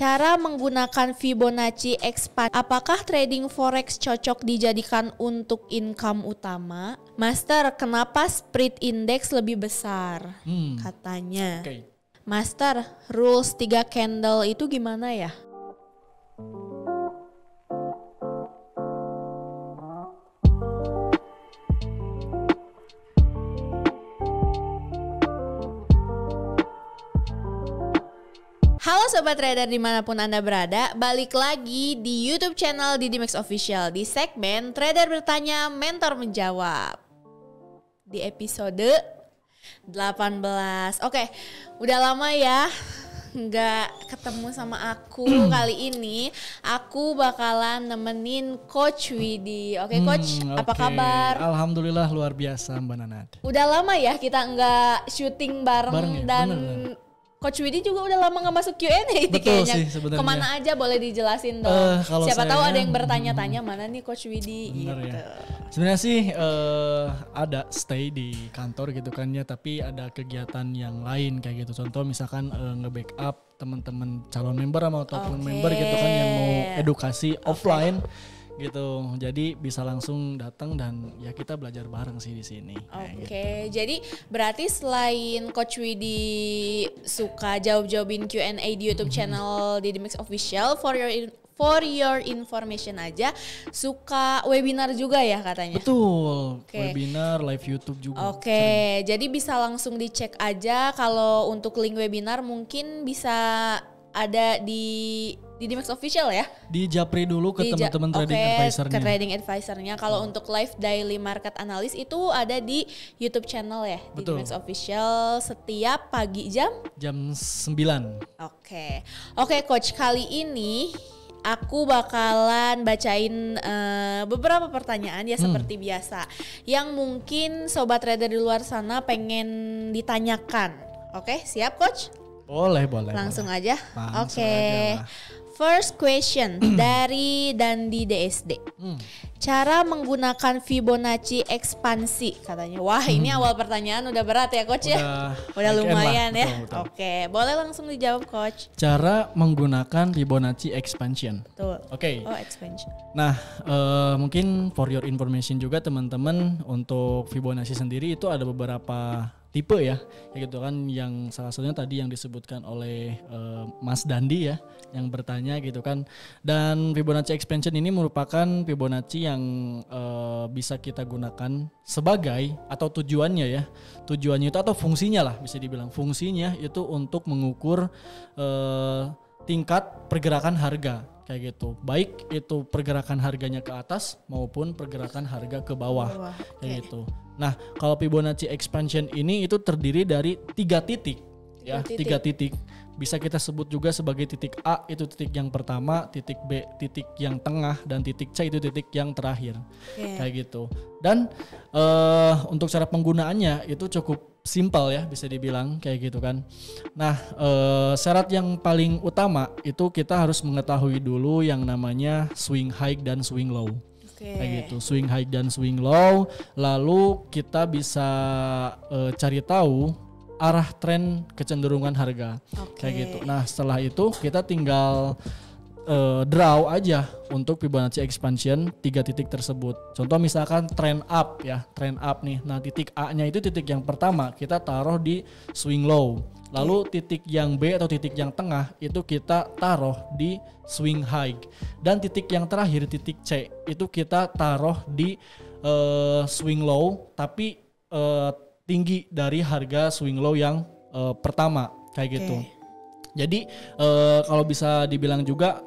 Cara menggunakan Fibonacci expansion. Apakah trading forex cocok dijadikan untuk income utama? Master, kenapa spread index lebih besar? Katanya. Master, rules 3 candle itu gimana ya? Halo Sobat Trader dimanapun Anda berada, balik lagi di YouTube channel Didi Max Official di segmen Trader Bertanya, Mentor Menjawab. Di episode 18. Oke, udah lama ya nggak ketemu sama aku. Kali ini aku bakalan nemenin Coach Widi. Oke Coach, apa kabar? Alhamdulillah luar biasa Mbak Nanad. Udah lama ya kita nggak syuting bareng ya? Dan bener. Coach Widi juga udah lama gak masuk Q&A itu kayaknya. Sih, kemana aja boleh dijelasin dong. Siapa tahu ada yang bertanya-tanya mana nih Coach Widi gitu. Ya. Sebenarnya sih ada stay di kantor gitu kan ya, tapi ada kegiatan yang lain kayak gitu. Contoh misalkan nge-backup teman-teman calon member ataupun member gitu kan yang mau edukasi offline gitu. Jadi bisa langsung datang dan ya kita belajar bareng sih di sini. Oke. Jadi berarti selain Coach Widi suka jawab-jawabin Q&A di YouTube channel Didi Max Official, for your information aja, suka webinar juga ya katanya. Betul. Webinar, live YouTube juga. Jadi bisa langsung dicek aja. Kalau untuk link webinar mungkin bisa ada di Didi Max Official ya. Di Japri dulu ke teman-teman trading advisornya. Ke trading advisornya. Kalau untuk live daily market analyst itu ada di YouTube channel ya. Didi Max Official setiap pagi jam 9. Oke Coach, kali ini aku bakalan bacain beberapa pertanyaan ya seperti biasa yang mungkin sobat trader di luar sana pengen ditanyakan. Oke, siap Coach? Boleh. Langsung aja. First question dari Dandi DSD. Cara menggunakan Fibonacci ekspansi katanya. Wah, ini awal pertanyaan udah berat ya Coach ya. Udah lumayan ya. Betul. Oke, boleh langsung dijawab Coach. Cara menggunakan Fibonacci expansion. Betul. Expansion. Nah, mungkin for your information juga teman-teman, untuk Fibonacci sendiri itu ada beberapa tipe ya, gitu kan, yang salah satunya tadi yang disebutkan oleh Mas Dandi ya, yang bertanya gitu kan. Dan Fibonacci expansion ini merupakan Fibonacci yang bisa kita gunakan sebagai, atau tujuannya itu atau fungsinya lah, bisa dibilang fungsinya itu untuk mengukur tingkat pergerakan harga kayak gitu, baik itu pergerakan harganya ke atas maupun pergerakan harga ke bawah kayak gitu. Nah, kalau Fibonacci expansion ini itu terdiri dari 3 titik ya, 3 titik. Bisa kita sebut juga sebagai titik A itu titik yang pertama, titik B titik yang tengah, dan titik C itu titik yang terakhir. Kayak gitu. Dan untuk cara penggunaannya itu cukup simpel ya, bisa dibilang kayak gitu kan. Nah, syarat yang paling utama itu kita harus mengetahui dulu yang namanya swing high dan swing low. Kayak gitu, swing high dan swing low. Lalu kita bisa cari tahu arah tren kecenderungan harga kayak gitu. Nah, setelah itu kita tinggal draw aja untuk Fibonacci expansion 3 titik tersebut. Contoh misalkan trend up ya, trend up nih. Nah, titik A-nya itu titik yang pertama kita taruh di swing low. Lalu titik yang B atau titik yang tengah itu kita taruh di swing high. Dan titik yang terakhir titik C itu kita taruh di swing low tapi tinggi dari harga swing low yang pertama kayak gitu. Jadi kalau bisa dibilang juga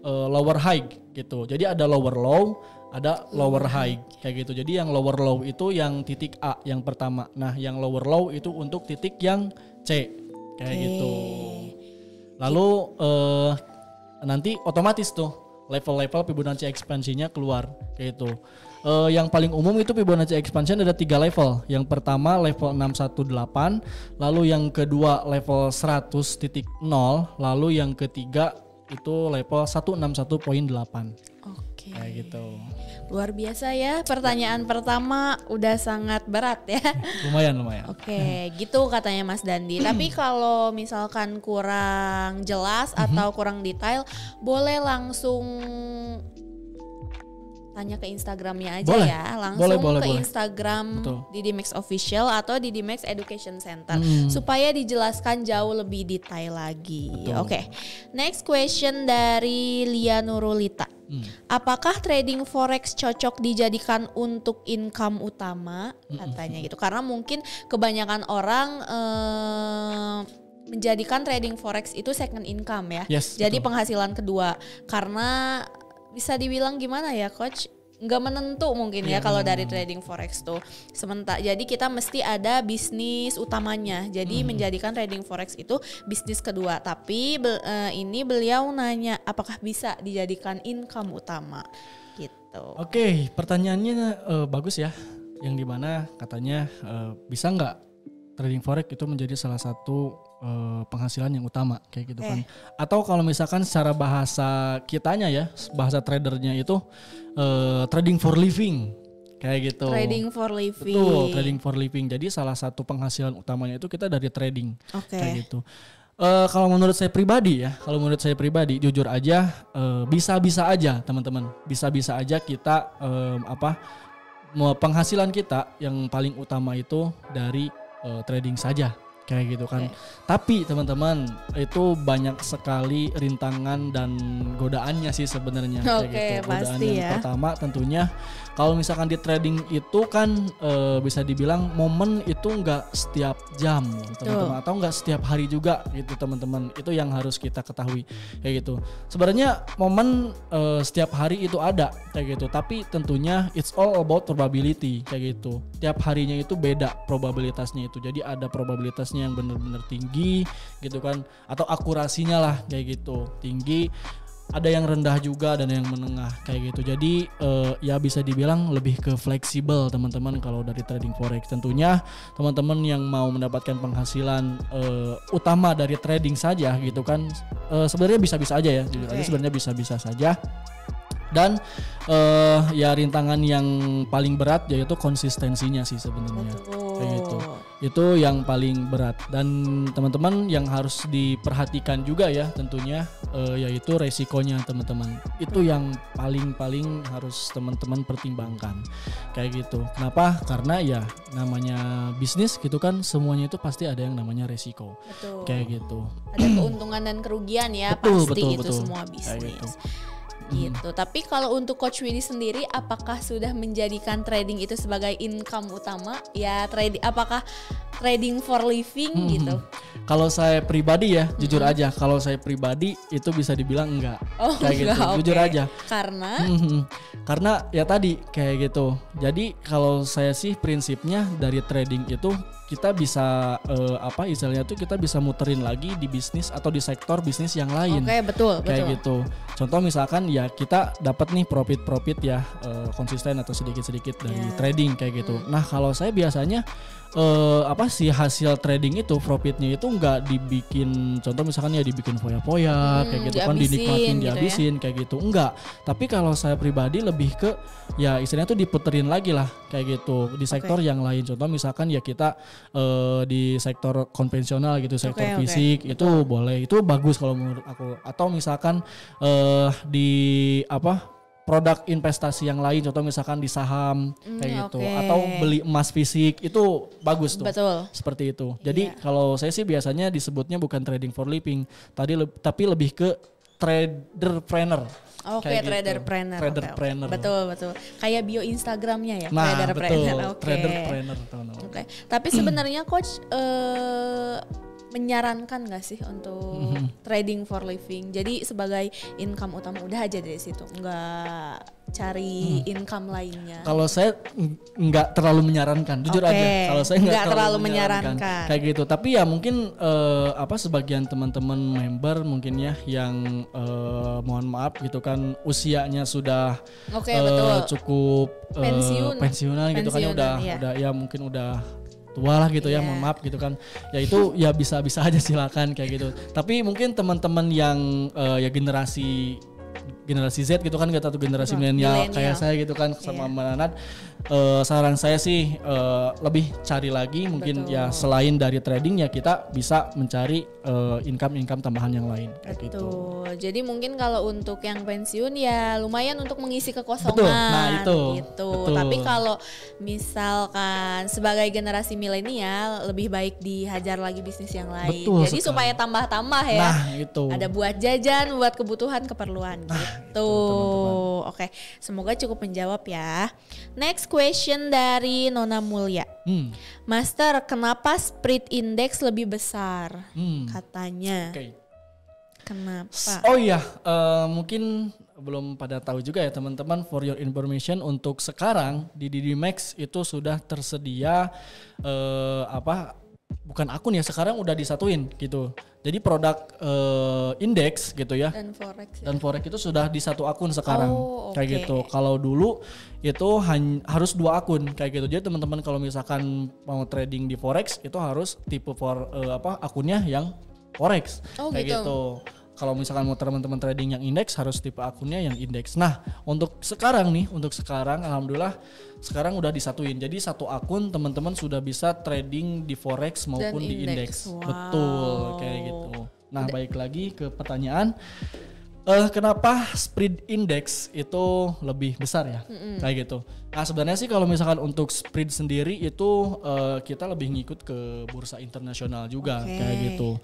lower high gitu. Jadi ada lower low, ada lower high kayak gitu. Jadi yang lower low itu yang titik A yang pertama. Nah, yang lower low itu untuk titik yang C kayak gitu. Lalu nanti otomatis tuh level-level Fibonacci expansion-nya keluar kayak gitu. Yang paling umum itu Fibonacci expansion ada 3 level. Yang pertama level 618, lalu yang kedua level 100.0, lalu yang ketiga itu level 161.8. Oke. Kayak gitu. Luar biasa ya, pertanyaan pertama udah sangat berat ya. Lumayan. Oke, gitu katanya Mas Dandi. Tapi kalau misalkan kurang jelas atau kurang detail, boleh langsung tanya ke Instagramnya aja boleh. ya, langsung boleh. Instagram Betul. Didimax Official atau Didimax Education Center supaya dijelaskan jauh lebih detail lagi. Oke. Next question dari Lia Nurulita. Apakah trading forex cocok dijadikan untuk income utama? Katanya gitu. Karena mungkin kebanyakan orang menjadikan trading forex itu second income ya. Yes, jadi betul. penghasilan kedua. Karena bisa dibilang gimana ya coach, nggak menentu mungkin ya kalau dari trading forex tuh. Sementara jadi kita mesti ada bisnis utamanya. Jadi menjadikan trading forex itu bisnis kedua. Tapi ini beliau nanya apakah bisa dijadikan income utama gitu. Oke, pertanyaannya bagus ya. Yang dimana katanya bisa nggak trading forex itu menjadi salah satu penghasilan yang utama kayak gitu kan. Atau kalau misalkan secara bahasa kitanya ya, bahasa tradernya itu trading for living kayak gitu. Trading for living. Betul, trading for living. Jadi salah satu penghasilan utamanya itu kita dari trading kayak gitu. Kalau menurut saya pribadi jujur aja bisa-bisa aja teman-teman. Bisa-bisa aja kita penghasilan kita yang paling utama itu dari trading saja kayak gitu kan. Tapi teman-teman itu banyak sekali rintangan dan godaannya sih sebenarnya kayak gitu. Godaan pasti yang pertama tentunya kalau misalkan di trading itu kan bisa dibilang momen itu nggak setiap jam teman-teman atau nggak setiap hari juga gitu teman-teman. Itu yang harus kita ketahui kayak gitu. Sebenarnya momen setiap hari itu ada kayak gitu. Tapi tentunya it's all about probability kayak gitu. Tiap harinya itu beda probabilitasnya itu. Jadi ada probabilitas yang benar-benar tinggi gitu kan, atau akurasinya lah kayak gitu tinggi, ada yang rendah juga dan yang menengah kayak gitu. Jadi ya bisa dibilang lebih ke fleksibel teman-teman kalau dari trading forex. Tentunya teman-teman yang mau mendapatkan penghasilan utama dari trading saja gitu kan, sebenarnya bisa-bisa aja ya, sebenarnya bisa-bisa saja. Dan ya rintangan yang paling berat yaitu konsistensinya sih sebenarnya kayak gitu. Itu yang paling berat dan teman-teman yang harus diperhatikan juga ya tentunya yaitu resikonya teman-teman. Itu yang paling harus teman-teman pertimbangkan kayak gitu. Kenapa? Karena ya namanya bisnis gitu kan, semuanya itu pasti ada yang namanya resiko. Kayak gitu. Ada keuntungan dan kerugian ya, pasti itu semua bisnis. Gitu. Tapi kalau untuk Coach Willy sendiri, apakah sudah menjadikan trading itu sebagai income utama? Ya apakah trading for living gitu? Kalau saya pribadi ya, jujur aja, kalau saya pribadi itu bisa dibilang enggak. Kayak gitu, jujur aja. Karena ya tadi kayak gitu. Jadi kalau saya sih prinsipnya dari trading itu kita bisa istilahnya tuh kita bisa muterin lagi di bisnis atau di sektor bisnis yang lain. Betul. Gitu. Contoh misalkan ya kita dapat nih profit ya konsisten atau sedikit-sedikit dari trading kayak gitu. Nah, kalau saya biasanya hasil trading itu profitnya itu nggak dibikin, contoh misalkan ya dibikin foya-foya kayak gitu kan, dinikmatin gitu dihabisin kayak gitu, enggak. Tapi kalau saya pribadi lebih ke ya istilahnya tuh diputerin lagi lah kayak gitu di sektor yang lain. Contoh misalkan ya kita di sektor konvensional gitu, sektor fisik itu boleh, itu bagus kalau menurut aku. Atau misalkan di produk investasi yang lain, contoh misalkan di saham kayak gitu, atau beli emas fisik, itu bagus tuh. Betul. Seperti itu. Jadi kalau saya sih biasanya disebutnya bukan trading for living, tapi lebih ke traderpreneur. Traderpreneur. Betul. Kayak bio Instagramnya ya, traderpreneur. Traderpreneur. Tapi sebenarnya coach menyarankan nggak sih untuk trading for living? Jadi sebagai income utama udah aja dari situ, nggak cari income lainnya. Kalau saya nggak terlalu menyarankan, jujur aja. Kalau saya nggak terlalu menyarankan kayak gitu. Tapi ya mungkin sebagian teman-teman member mungkin ya yang mohon maaf gitu kan usianya sudah cukup pensiunan gitu kan, udah ya mungkin udah tua lah gitu ya, mohon maaf gitu kan. Ya itu ya bisa-bisa aja silakan kayak gitu. Tapi mungkin teman-teman yang ya generasi generasi Z gitu kan, atau generasi milenial kayak saya gitu kan sama Mananat, saran saya sih lebih cari lagi mungkin ya selain dari trading ya kita bisa mencari income tambahan yang lain kayak gitu. Jadi mungkin kalau untuk yang pensiun ya lumayan untuk mengisi kekosongan. Betul. Nah itu. Gitu. Tapi kalau misalkan sebagai generasi milenial lebih baik dihajar lagi bisnis yang lain. Betul jadi sekali. supaya tambah-tambah ya. Nah itu. Ada buat jajan, buat kebutuhan, keperluan gitu. Oke, semoga cukup menjawab ya. Next question dari Nona Mulya. Master, kenapa Sprint Index lebih besar? Katanya. Okay. Kenapa? Oh iya, mungkin belum pada tahu juga ya teman-teman, for your information, untuk sekarang di DDMax itu sudah tersedia bukan akun ya, sekarang udah disatuin gitu. Jadi produk indeks gitu ya. Dan forex itu sudah di satu akun sekarang. Kayak gitu. Kalau dulu itu harus 2 akun kayak gitu. Jadi teman-teman kalau misalkan mau trading di forex itu harus tipe akunnya yang forex kayak gitu. Kalau misalkan mau teman-teman trading yang indeks harus tipe akunnya yang indeks. Nah, untuk sekarang alhamdulillah sekarang udah disatuin. Jadi satu akun teman-teman sudah bisa trading di forex maupun di indeks. Wow. Betul, kayak gitu. Nah, baik lagi ke pertanyaan, kenapa Sprint Index itu lebih besar ya? Kayak gitu. Nah, sebenarnya sih kalau misalkan untuk Sprint sendiri itu kita lebih ngikut ke bursa internasional juga kayak gitu.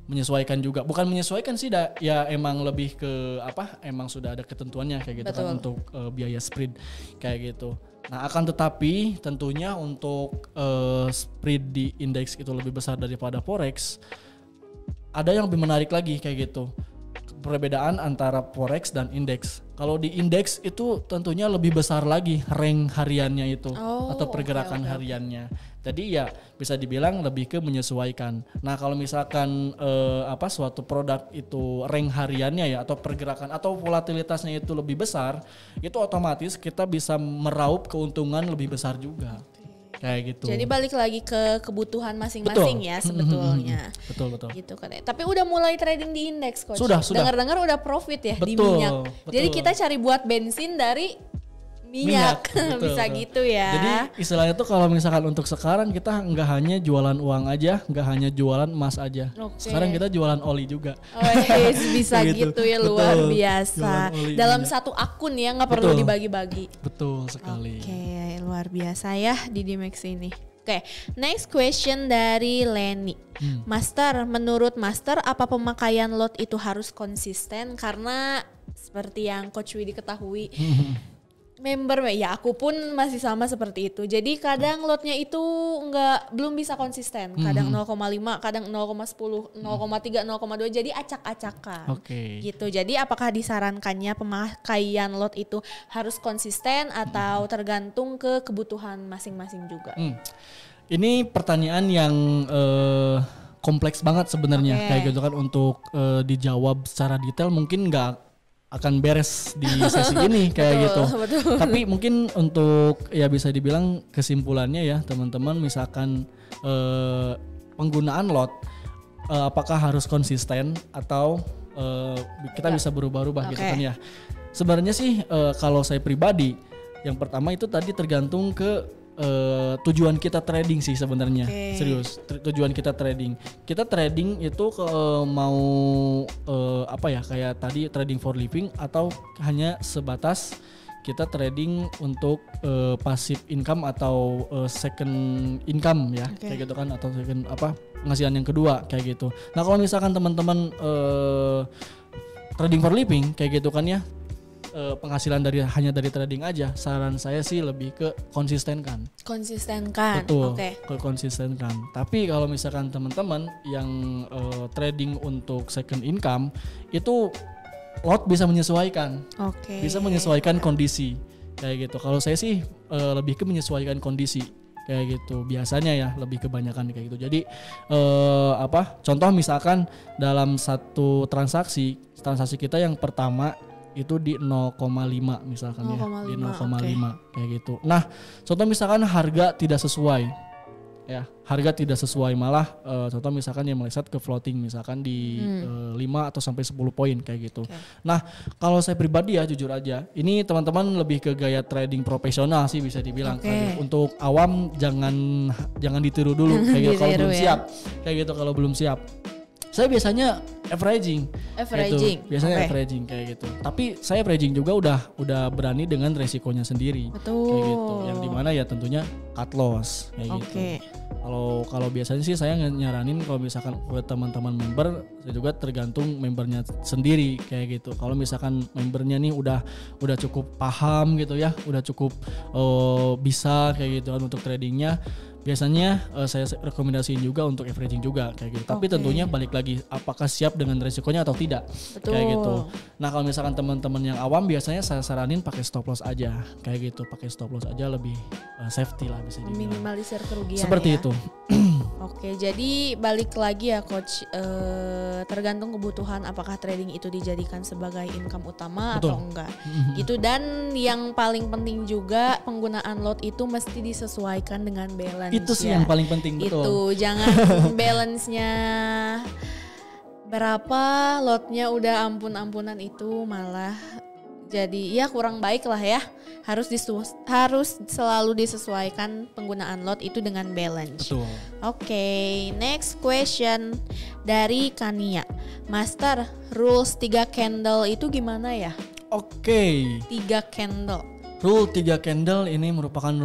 Menyesuaikan juga, bukan menyesuaikan sih ya emang lebih ke emang sudah ada ketentuannya kayak gitu. Betul. Kan untuk biaya sprint kayak gitu. Nah, akan tetapi tentunya untuk sprint di indeks itu lebih besar daripada forex. Ada yang lebih menarik lagi kayak gitu, perbedaan antara forex dan indeks. Kalau di indeks itu tentunya lebih besar lagi rank hariannya itu atau pergerakan hariannya. Jadi ya bisa dibilang lebih ke menyesuaikan. Nah, kalau misalkan suatu produk itu rank hariannya ya atau pergerakan atau volatilitasnya itu lebih besar, itu otomatis kita bisa meraup keuntungan lebih besar juga. Kayak gitu. Jadi balik lagi ke kebutuhan masing-masing ya sebetulnya. Betul. Gitu kan. Tapi udah mulai trading di indeks, Coach. Sudah. Dengar-dengar udah profit ya di minyak. Betul. Jadi kita cari buat bensin dari minyak. Bisa gitu ya. Jadi istilahnya tuh kalau misalkan untuk sekarang kita nggak hanya jualan uang aja, nggak hanya jualan emas aja. Sekarang kita jualan oli juga. Bisa gitu ya. Betul. Luar biasa. Dalam satu akun ya, nggak perlu dibagi-bagi. Betul sekali. Oke, luar biasa ya di DDMax ini. Oke, next question dari Leni. Master, menurut Master apa pemakaian lot itu harus konsisten? Karena seperti yang Coach Widi ketahui, member ya aku pun masih sama seperti itu. Jadi kadang lotnya itu belum bisa konsisten. Kadang 0,5, kadang 0,10, 0,3, 0,2 jadi acak-acakan. Gitu. Jadi apakah disarankannya pemakaian lot itu harus konsisten atau tergantung ke kebutuhan masing-masing juga? Ini pertanyaan yang kompleks banget sebenarnya kayak gitu kan, untuk dijawab secara detail mungkin nggak akan beres di sesi ini kayak gitu. Betul. Tapi mungkin untuk ya bisa dibilang kesimpulannya ya teman-teman, misalkan penggunaan lot apakah harus konsisten atau kita bisa berubah-ubah gitu kan ya. Sebenarnya sih kalau saya pribadi yang pertama itu tadi tergantung ke tujuan kita trading sih sebenarnya. Serius, tujuan kita trading. Kita trading itu mau kayak tadi trading for living atau hanya sebatas kita trading untuk passive income atau second income ya, kayak gitu kan, atau second penghasilan yang kedua kayak gitu. Nah, kalau misalkan teman-teman trading for living kayak gitu kan ya, penghasilan hanya dari trading aja, saran saya sih lebih ke konsistenkan. Betul. Konsistenkan. Tapi kalau misalkan teman-teman yang trading untuk second income itu lot bisa menyesuaikan. Bisa menyesuaikan kondisi kayak gitu. Kalau saya sih lebih ke menyesuaikan kondisi kayak gitu. Biasanya ya lebih kebanyakan kayak gitu. Jadi contoh misalkan dalam satu transaksi kita yang pertama itu di 0,5 misalkan 0,5, ya di 0,5 kayak gitu. Nah, contoh misalkan harga tidak sesuai ya harga tidak sesuai, malah contoh misalkan yang meleset ke floating misalkan di 5 atau sampai 10 poin kayak gitu. Nah kalau saya pribadi ya jujur aja, ini teman-teman lebih ke gaya trading profesional sih bisa dibilang. Kayak gitu. Untuk awam jangan ditiru dulu kayak gitu kalau belum siap kayak gitu kalau belum siap. Saya biasanya averaging. Gitu. Biasanya averaging kayak gitu. Tapi saya averaging juga udah berani dengan resikonya sendiri. Betul. Kayak gitu. Yang dimana ya tentunya cut loss kayak gitu. Kalau biasanya sih saya nyaranin kalau misalkan ke teman-teman member, saya juga tergantung membernya sendiri kayak gitu. Kalau misalkan membernya nih udah cukup paham gitu ya, udah cukup bisa kayak gitu kan untuk tradingnya. Biasanya saya rekomendasiin juga untuk averaging juga kayak gitu. Tapi tentunya balik lagi apakah siap dengan resikonya atau tidak. Betul. Kayak gitu. Nah, kalau misalkan teman-teman yang awam biasanya saya saranin pakai stop loss aja. Kayak gitu, pakai stop loss aja lebih safety lah bisa dibilang. Minimalisir kerugian. Seperti ya. itu. Oke, jadi balik lagi ya coach, tergantung kebutuhan apakah trading itu dijadikan sebagai income utama atau enggak. Gitu, dan yang paling penting juga penggunaan lot itu mesti disesuaikan dengan balance. Itu sih yang paling penting, betul. Itu jangan balance-nya berapa, lotnya udah ampun-ampunan, itu malah jadi ya kurang baik lah ya. Harus selalu disesuaikan penggunaan lot itu dengan balance. Betul. Oke, next question dari Kania. Master, rules 3 candle itu gimana ya? Oke. 3 candle. Rule 3 candle ini merupakan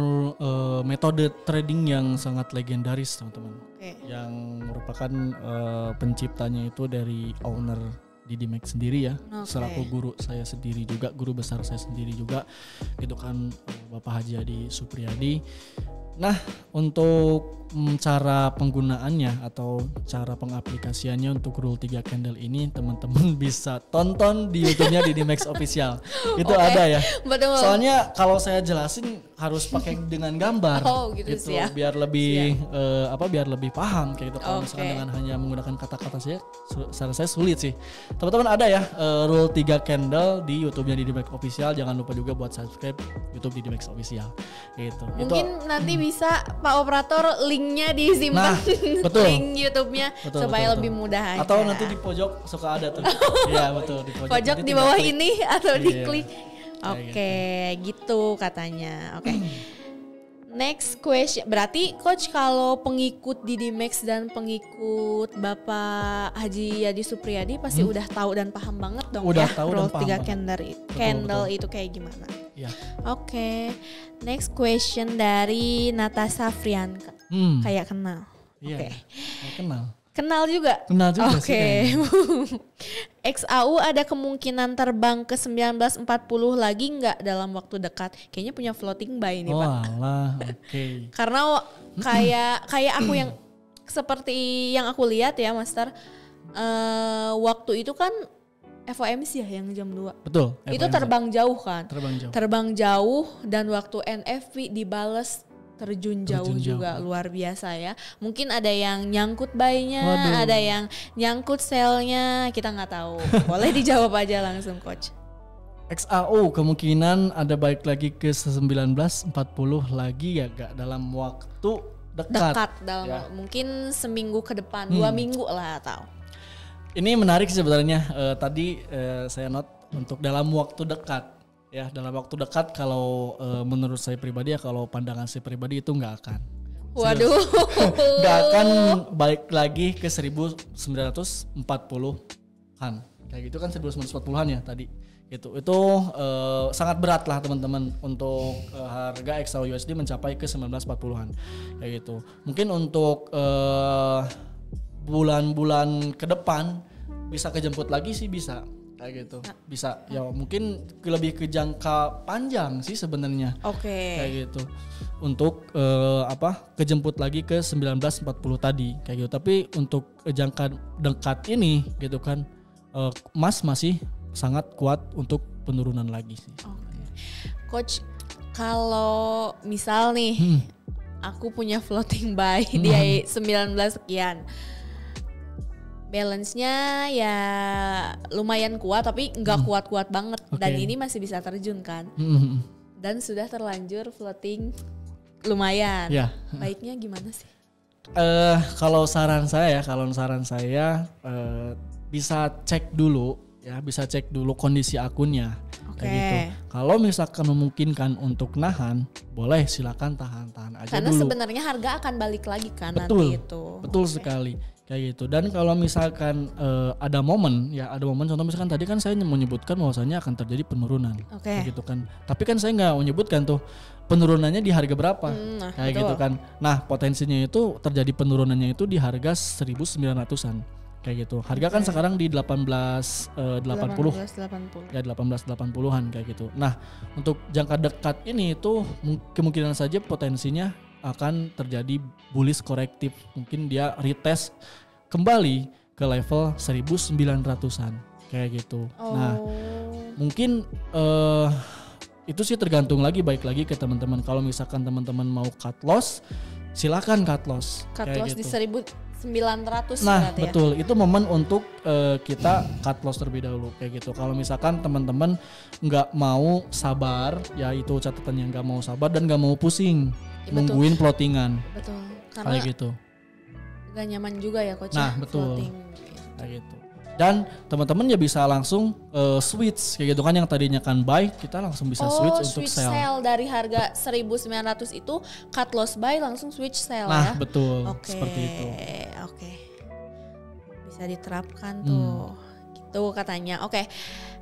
metode trading yang sangat legendaris teman-teman. Yang merupakan penciptanya itu dari owner Didi Max sendiri ya, selaku guru saya sendiri juga, guru besar saya sendiri juga, gitu kan, Bapak Haji Adi Supriyadi. Nah, untuk cara penggunaannya atau cara pengaplikasiannya untuk rule 3 candle ini teman-teman bisa tonton di YouTube-nya Didi Max Official. Itu ada ya. Betul. Soalnya kalau saya jelasin harus pakai dengan gambar. Gitu sih ya. Biar lebih biar lebih paham kayak gitu. Kalau misalkan dengan hanya menggunakan kata-kata saya sulit sih. Teman-teman ada ya rule 3 candle di YouTube-nya Didi Max Official. Jangan lupa juga buat subscribe YouTube Didi Max Official. Gitu. Mungkin nanti bisa Pak Operator linknya disimpan, betul. link YouTube-nya supaya lebih mudah aja. Atau nanti di pojok suka ada tuh. Iya betul, di pojok di bawah ini atau diklik. Oke, gitu katanya. Oke. Next question. Berarti coach kalau pengikut Didi Max dan pengikut Bapak Haji Adi Supriyadi pasti udah tahu dan paham banget dong udah ya. Tahu rule dan 3 candle itu kayak gimana? Ya. Oke. Next question dari Natasha Frianka. Kayak kenal. Oke. Kenal. Kenal juga? Kenal juga sih. Oke. XAU ada kemungkinan terbang ke 1940 lagi nggak dalam waktu dekat? Kayaknya punya floating buy nih, Pak. Walah, oke. Karena kayak aku yang seperti yang aku lihat ya, Master. Waktu itu kan FOMC ya yang jam 2. Betul. Itu terbang jauh kan? Terbang jauh dan waktu NFP dibales terjun jauh juga, luar biasa ya. Mungkin ada yang nyangkut buy-nya, ada yang nyangkut sell-nya, kita nggak tahu. Boleh dijawab aja langsung coach. XAU kemungkinan ada balik lagi ke 1940 lagi ya gak dalam waktu dekat dalam mungkin seminggu ke depan, 2 minggu lah atau. Ini menarik sebenarnya, tadi saya note untuk dalam waktu dekat. Ya, dalam waktu dekat kalau menurut saya pribadi ya, kalau pandangan saya pribadi itu nggak akan. Waduh. Nggak akan balik lagi ke 1940-an. Kayak gitu kan 1940-an ya tadi. Itu sangat berat lah teman-teman untuk harga XAU USD mencapai ke 1940-an. Kayak gitu. Mungkin untuk bulan-bulan ke depan bisa kejemput lagi sih bisa. Kayak gitu bisa ya, mungkin lebih ke jangka panjang sih sebenarnya. Kayak gitu untuk kejemput lagi ke 1940 tadi kayak gitu. Tapi untuk jangka dekat ini gitu kan, emas masih sangat kuat untuk penurunan lagi sih. Coach, kalau misal nih aku punya floating buy di 19 sekian, balance-nya ya lumayan kuat tapi nggak kuat-kuat banget, dan ini masih bisa terjun kan, dan sudah terlanjur floating lumayan. Baiknya gimana sih? Kalau saran saya bisa cek dulu kondisi akunnya. Kayak gitu. Kalau misalkan memungkinkan untuk nahan, boleh silakan tahan aja karena dulu. Karena sebenarnya harga akan balik lagi kan betul, nanti itu. Betul sekali. Kayak gitu. Dan kalau misalkan ada momen contoh misalkan tadi kan saya menyebutkan bahwasanya akan terjadi penurunan. Kayak gitu kan. Tapi kan saya nggak menyebutkan tuh penurunannya di harga berapa. Kayak gitu kan. Nah, potensinya itu terjadi penurunannya itu di harga 1.900-an. Kayak gitu. Harga kan sekarang di 1880. Ya 1880-an kayak gitu. Nah, untuk jangka dekat ini itu kemungkinan saja potensinya akan terjadi bullish korektif. Mungkin dia retest kembali ke level 1900-an kayak gitu. Nah, mungkin itu sih tergantung baik lagi ke teman-teman. Kalau misalkan teman-teman mau cut loss, silakan cut loss. Cut loss gitu. Di 1900. Nah betul ya? Itu momen untuk kita cut loss terlebih dahulu kayak gitu. Kalau misalkan teman-teman nggak mau sabar, ya itu catatannya nggak mau sabar dan nggak mau pusing nungguin plottingan. Betul. Karena kayak gitu. Gak nyaman juga ya coach. Nah betul. Kayak gitu. Dan teman-teman ya bisa langsung switch kayak gitu kan, yang tadinya kan buy kita langsung bisa switch untuk sell. Dari harga 1.900 itu cut loss buy langsung switch sell ya. Nah betul. Seperti itu. Oke. Bisa diterapkan tuh. Gitu katanya. Oke.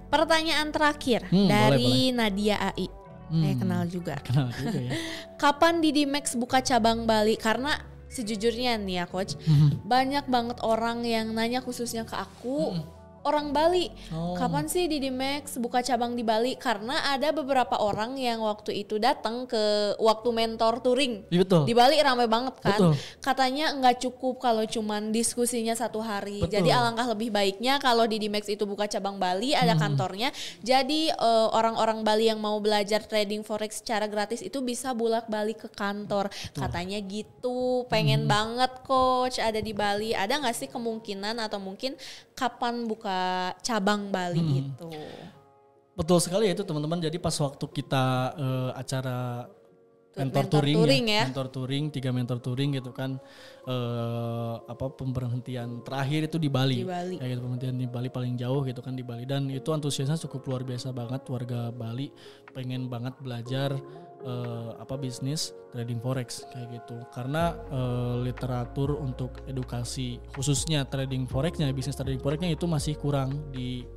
Pertanyaan terakhir dari boleh. Nadia AI. Saya kenal juga. Kenal juga ya. Kapan Didimax buka cabang Bali? Karena sejujurnya nih ya coach, banyak banget orang yang nanya khususnya ke aku, orang Bali, kapan sih Didimax buka cabang di Bali? Karena ada beberapa orang yang waktu itu datang ke waktu mentor touring di Bali, ramai banget kan. Katanya nggak cukup kalau cuman diskusinya 1 hari. Jadi alangkah lebih baiknya kalau Didimax itu buka cabang Bali, ada kantornya. Jadi orang-orang Bali yang mau belajar trading forex secara gratis itu bisa bolak-balik ke kantor. Katanya gitu. Pengen banget coach ada di Bali. Ada nggak sih kemungkinan atau mungkin kapan buka cabang Bali itu? Betul sekali ya itu teman-teman. Jadi pas waktu kita acara mentor touring ya. Mentor touring, 3 mentor touring gitu kan, pemberhentian terakhir itu di Bali. Ya gitu, pemberhentian di Bali paling jauh gitu kan di Bali, dan itu antusiasnya cukup luar biasa banget. Warga Bali pengen banget belajar bisnis trading forex kayak gitu, karena literatur untuk edukasi khususnya trading forexnya, bisnis trading forexnya itu masih kurang di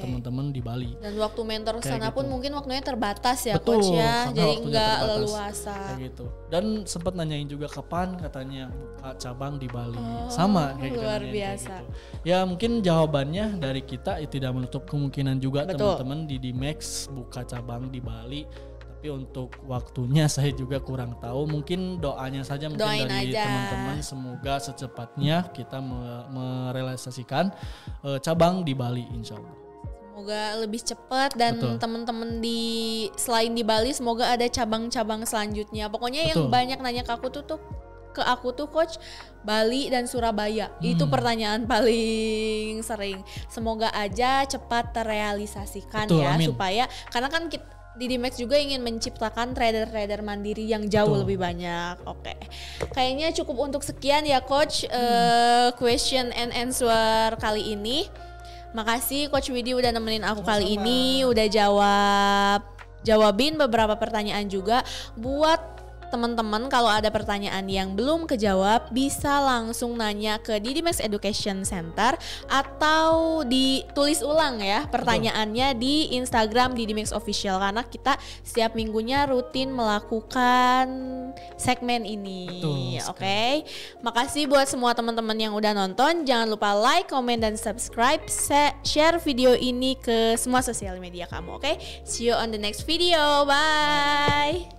teman-teman di Bali. Dan waktu mentor sana pun mungkin waktunya terbatas ya. Betul, coach ya, jadi nggak leluasa kayak gitu. Dan sempat nanyain juga kapan katanya buka cabang di Bali. Sama kayak gitu. Luar biasa. Gitu. Ya mungkin jawabannya dari kita tidak menutup kemungkinan juga teman-teman di Didimax buka cabang di Bali. Tapi untuk waktunya saya juga kurang tahu. Mungkin doanya saja mungkin dari teman-teman, semoga secepatnya kita merealisasikan cabang di Bali, insya Allah. Semoga lebih cepat dan teman-teman selain di Bali semoga ada cabang-cabang selanjutnya. Pokoknya yang banyak nanya ke aku tuh coach, Bali dan Surabaya. Itu pertanyaan paling sering. Semoga aja cepat terrealisasikan. Amin. Supaya karena kan Didimax juga ingin menciptakan trader-trader mandiri yang jauh lebih banyak. Oke. Kayaknya cukup untuk sekian ya coach question and answer kali ini. Makasih Coach Widi udah nemenin aku kali ini, udah jawabin beberapa pertanyaan juga. Buat teman-teman kalau ada pertanyaan yang belum kejawab bisa langsung nanya ke Didimax Education Center atau ditulis ulang ya pertanyaannya di Instagram Didimax Official, karena kita setiap minggunya rutin melakukan segmen ini. Oke. Makasih buat semua teman-teman yang udah nonton. Jangan lupa like, comment, dan subscribe. Share video ini ke semua sosial media kamu. Oke. See you on the next video. Bye.